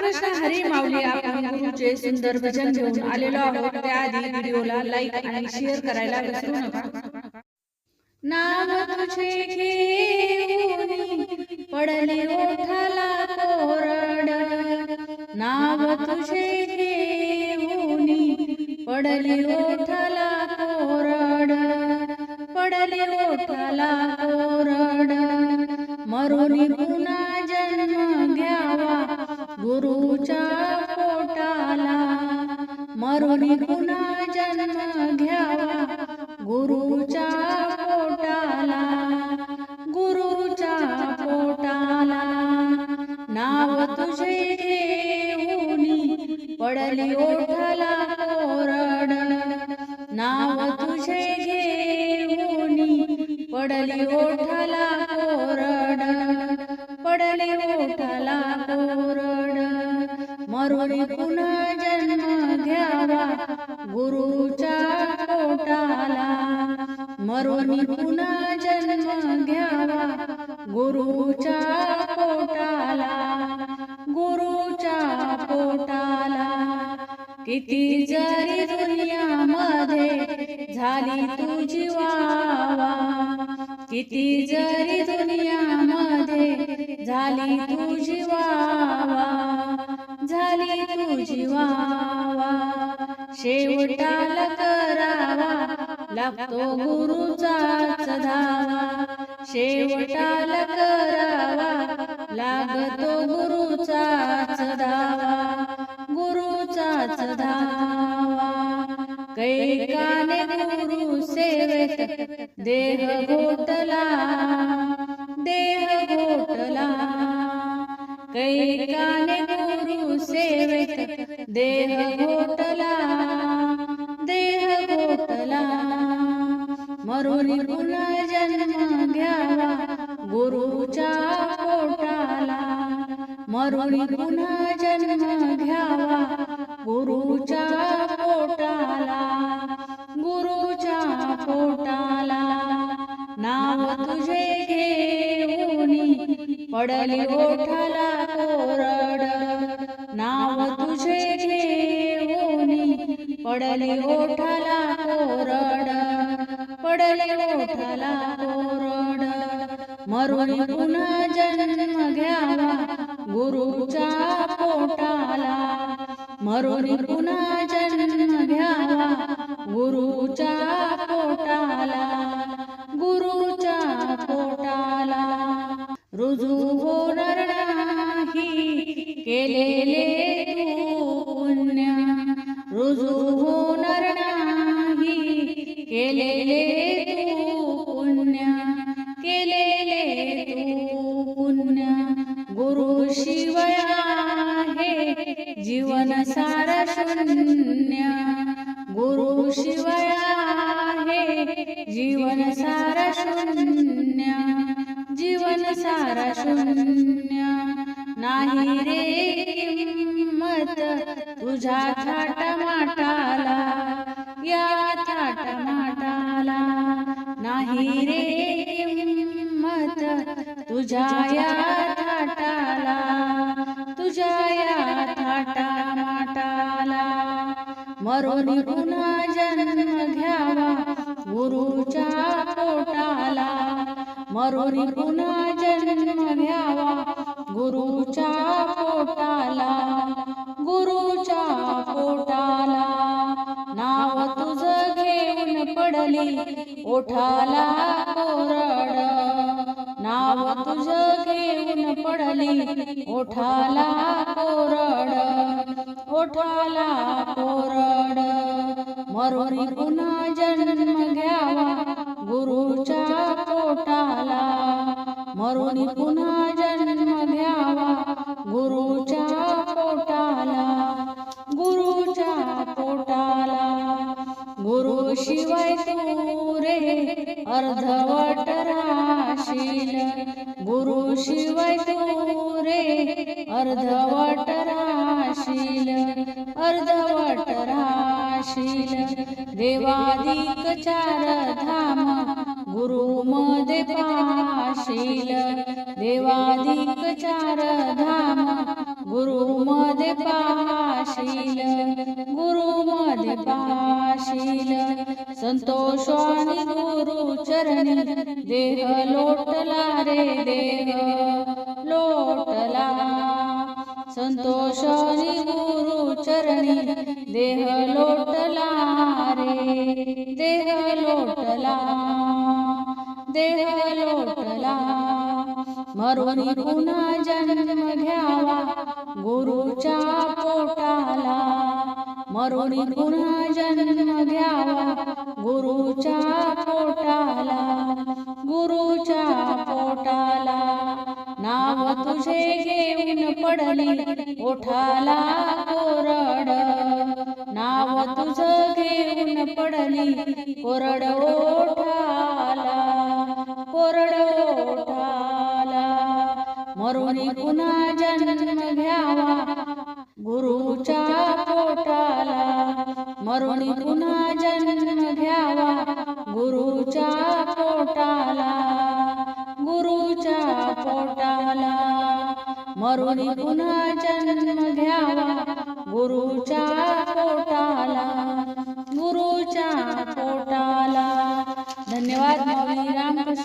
रामकृष्ण हरी माऊली. आपण गुरुचे सुंदर भजन घेऊन आलेलो आहोत. त्याआधी व्हिडिओला लाईक आणि शेअर करायला विसरू नका. नाव तुझे घेऊनी पडले ओठाला कोरड, नाव तुझे घेऊनी पडले ओठाला कोरड, पडले ओठाला कोरड. मरुनी पुन्हा जन्म घ्यावा गुरुच्या पोटाला, मरुनी पुन्हा जन्म घ्यावा गुरुच्या पोटाला, गुरुच्या पोटाला. नाव तुझे घेऊनी पडली ओठाला कोरड, नाव तुझे घेऊनी पडली ओठाला कोरड, पडली ओठाला कोरड. मरुनी पुन्हा जन्म घ्यावा गुरुच्या पोटाला, मरुनी पुन्हा जन्म घ्यावा गुरुच्या पोटाला, गुरुच्या पोटाला. किती जरी दुनियामध्ये झाली तुझी वावा, किती जरी दुनियामध्ये झाली तुझी वावा, झाली तुझी वावा. शेवटाला करावा लागतो गुरुचाच धावा, शेवटाला करावा लागतो गुरुचाच धावा, गुरुचाच धावा. कैकाने गुरु सेवेत देह घोटला, देह घोटला. कैकाने गुरु सेवेत देह घोटला, देह घोटला. मरुनी पुन्हा जन्म घ्यावा गुरुच्या पोटाला, मरुनी पुन्हा जन्म घ्यावा गुरुच्या पोटाला, गुरुच्या पोटाला. नाव तुझे घेऊनी पडली ओठाला कोरड, नाव तुझे घेऊनी पडली ओठाला कोरड, पडली ओठाला कोरड. मरुनी पुन्हा जन्म घ्यावा गुरुच्या पोटाला, मरुनी पुन्हा जन्म घ्यावा गुरुच्या पोटाला, गुरुच्या पोटाला. रुजू होणार नाही केलेले तू पुण्य, रुजू होणार नाही केलेले तू पुण्य, केलेले तू पुण्य. गुरु शिवाय आहे जीवन सारा शून्य, गुरु शिवाय आहे जीवन सारा शून्य, जीवन सारा शून्य. नाही रे किंमत तुझ्या थाटमाटाला, या थाटमाटाला. नाही रे किंमत तुझ्या या थाटाला, तुझ्या या थाटमाटाला. मरुनी पुन्हा जन्म घ्यावा गुरुच्या पोटाला, मरुनी पुन्हा जन्म घ्यावा गुरुच्या पोटाला, गुरुच्या पोटाला. नाव तुझं घेऊन पडली ओठाला कोरड, नाव तुझं घेऊन पडली ओठाला कोरड, ओठाला कोरड. मरुनी पुन्हा जन्म घ्यावा गुरुच्या पोटाला, मरुनी पुन्हा जन्म घ्यावा गुरुच्या पोटाला, गुरुच्या पोटाला. गुरु शिवाय तू रे अर्धवट राशील, गुरु शिवाय तू रे अर्धवट राशील, अर्धवट राशील. देवाधिक चार धाम गुरु मध्ये पाशील, देवाधिक चार धाम गुरु मध्ये मध्ये पाशील, गुरुमध्ये पाशील, संतोष आणि गुरु चरणी देह लोटला रे, देह लोटला, संतोष आणि गुरु चरणी देह लोटला रे, देह लोटला, देह लोटला, मरुनी पुन्हा जन्म घ्यावा गुरुच्या पोटाला, मरुनी पुन्हा जन्म घ्यावा गुरुच्या पोटाला, गुरुच्या पोटाला, नाव तुझे घेऊन पडली ओठाला कोरड, नाव तुझं घेऊन पडली कोरड ओठाला, कोरड ओठाला, मरुनी पुन्हा जन्म घ्यावा गुरुच्या पोटाला, मरुनी पुन्हा जन्म घ्यावा गुरुच्या पोटाला, गुरुच्या पोटाला, मरुनी पुन्हा जन्म घ्यावा गुरुच्या पोटाला, गुरुच्या पोटाला. धन्यवाद. माऊली रामकृष्ण